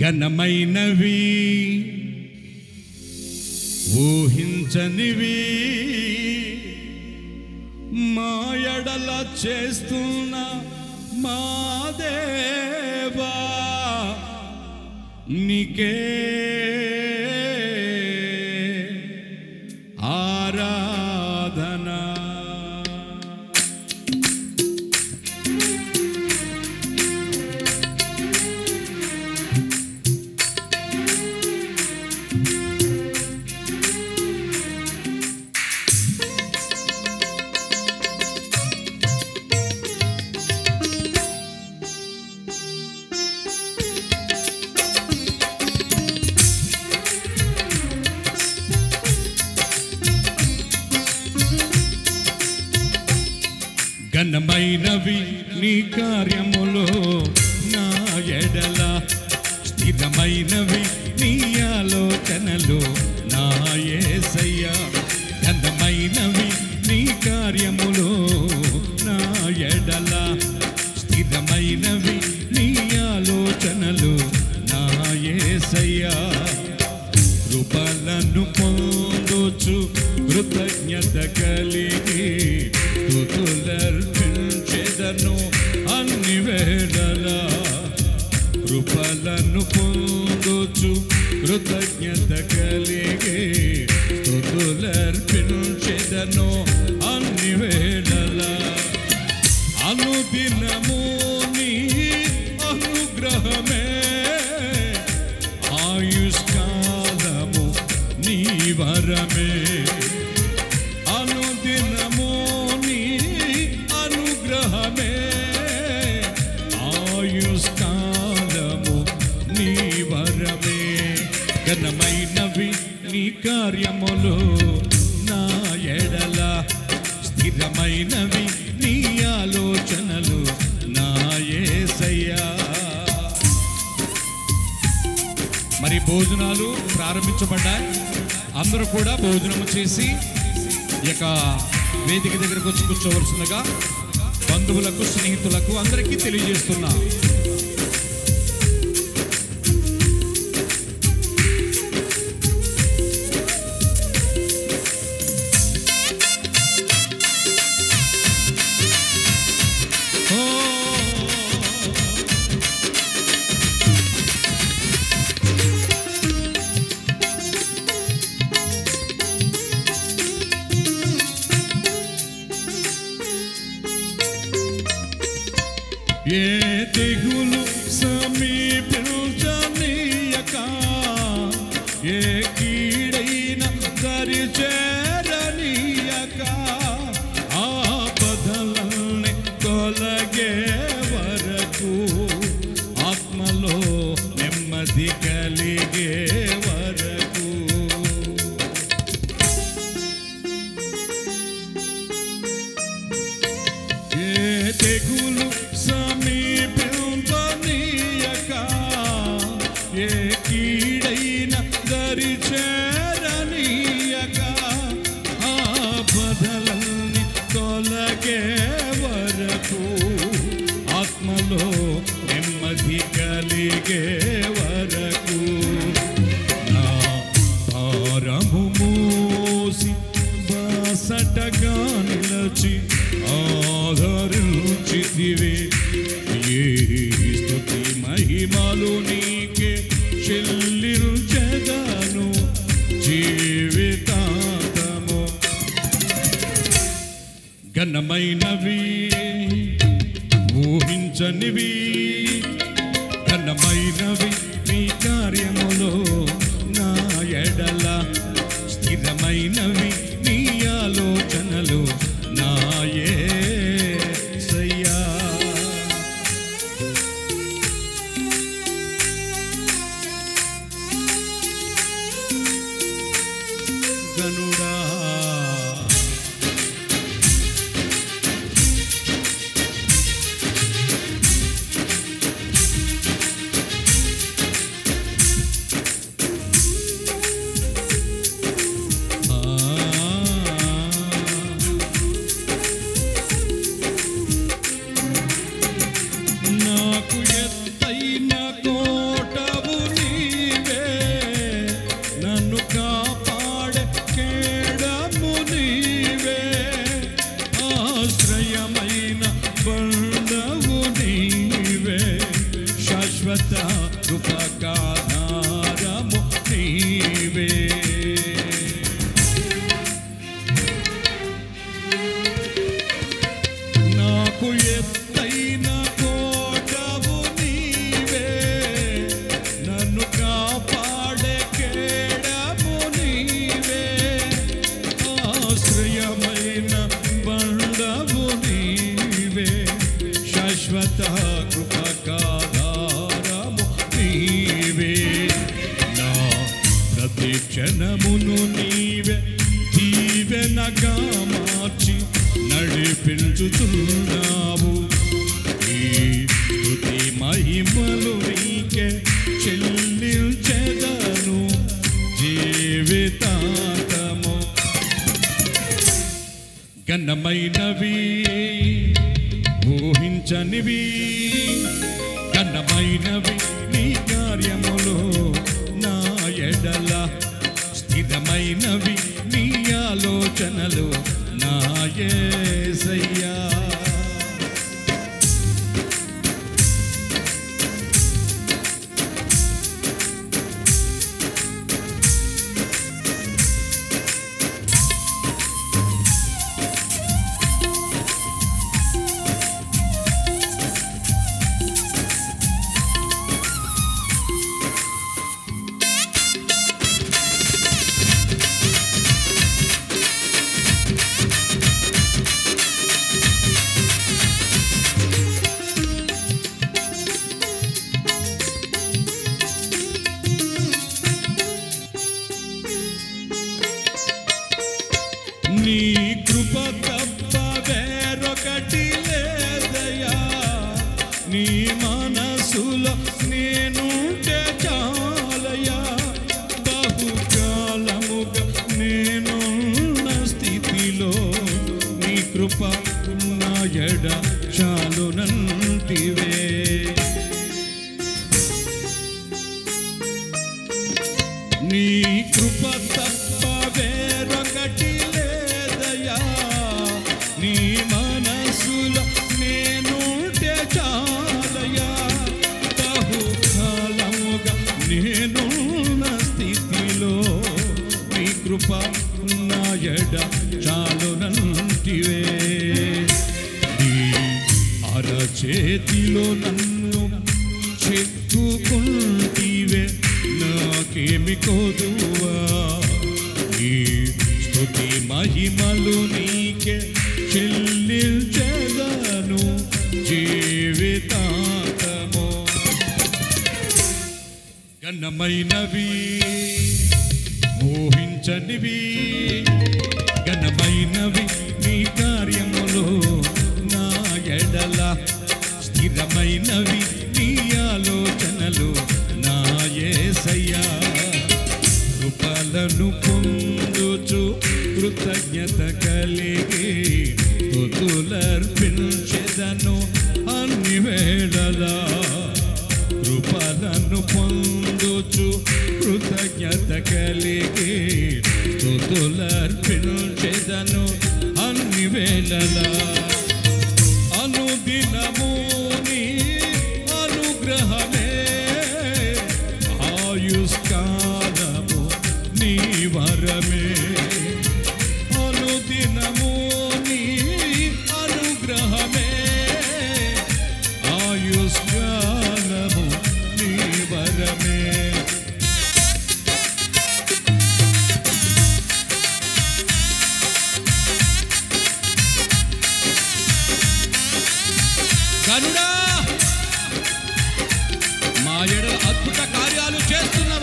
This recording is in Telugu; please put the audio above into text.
ఘనమైనవి ఊహించనివి మా ఎడల చేస్తున్న మా దేవా నీకే ఆరాధన. ఘనమైనవి నీ కార్యములో నా ఎడల, స్థిరమైనవి నీ ఆలోచనలు నా యేసయ్యా. ఘనమైనవి నీ కార్యములో నా ఎడల, స్థిరమైనవి నీ ఆలోచనలు నా యేసయ్యా. కృపలను పొందొచ్చు కృతజ్ఞత కలిగి స్తుతులర్పించెదను అన్ని వేళలా. కృపలను పొందొచ్చు కృతజ్ఞత కలిగి స్తుతులర్పించెదను అన్ని వేళలా. అనుదినము నీ అనుగ్రహమే, ఆయుష్కాలము నీ వరమే. అనుదినము నీ అనుగ్రహమే, ఆయుష్కాలము నీ వరమే. ఘనమైనవి నీ కార్యములు నా ఎడల, స్థిరమైనవి నీ ఆలోచనలు నా యేసయ్యా. మరి భోజనాలు ప్రారంభించబడ్డాయి. అందరూ కూడా భోజనము చేసి ఈ యొక్క వేదిక దగ్గరకు వచ్చి కూర్చోవలసిందిగా బంధువులకు, స్నేహితులకు అందరికీ తెలియజేస్తున్నా. ఏ తెగులు సమీపించనీయక, ఏ కీడైన దరి చేరనీయక, ఆపదలన్నీ తొలగే వరకు, ఆత్మలో నెమ్మది కలిగే వరకు. ఏ తెగులు సమీపించనీయక, ఏ కీడైన దరి చేరనీయక, ఆపదలన్నీ తొలగే వరకు, ఆత్మలో నెమ్మది కలిగే వరకు. నా భారము మోసి బాసటగా నిలచి ఆదరించితివే. ఏ స్తుతి మహిమలు నీకే చెల్లించెదను జీవితాంతము. ఘనమైనవి ఊహించనివి, ఘనమైనవి నీ కార్యములో నా ఎడల, స్థిరమైనవి నీ ఆలోచనలు నా యేసయ్యా. గనుడా నాకు ఎత్తైన కోటవు కృపకాధారము నీవే. నాకు ఎత్తైన కోటవు నీవే, నన్ను కాపాడే కేడము నీవే, ఆశ్రయమైన బండవు నీవే, శాశ్వత కృపకాధారము నీవే. నా ప్రతి క్షణమును నీవే దీవెనగా మార్చి నడిపించుతున్నావు. ఈ స్తుతి మహిమలు నీకే చెల్లించెదను జీవితాంతము. ఘనమైనవి ఊహించనివి, ఘనమైనవి నీ కార్యములు నా ఎడల, స్థిరమైనవి నీ ఆలోచనలు నా యేసయ్యా. నీ కృప తప్ప వేరొకటి లేదయ్యా, నీ మనసులో నేనుంటే చాలయ్యా. బహుకాలముగా నేనున్న స్థితిలో నీ కృప నా ఎడ చాలునంటివే. నీ కృప తప్ప వేరొకటి లేదయ్యా, నీ మనసులో నేనుంటే చాలయ్యా. బహుకాలముగా నేనున్న స్థితిలో నీ కృప నా ఎడ చాలునంటివే. నీ అరచేతిలో నన్ను చెక్కుకుంటివే, నాకేమి కొదువా. ఈ స్తుతి మహిమలు నీకే చెల్లించెదను జీవితాంతము. ఘనమైనవి ఊహించనివి, ఘనమైనవి నీ కార్యములు నా ఎడల, స్థిరమైనవి నీ ఆలోచనలు నా యేసయ్యా. కృపలను పొందుచు కృతజ్ఞత కలిగి స్తుతులర్పించెదను అన్ని వేళలా. కృపలను పొందుచు కృతజ్ఞత కలిగి స్తుతులర్పించెదను అన్ని వేళలా. అనుదినము నీ అనుగ్రహమే, ఆయుష్కాలము నీ వరమే. అనుదినము నీ అనుగ్రహమే, ఆయుష్కాలము నీ వరమే. గనుడా మా ఎడల అద్భుత కార్యాలు చేస్తున్న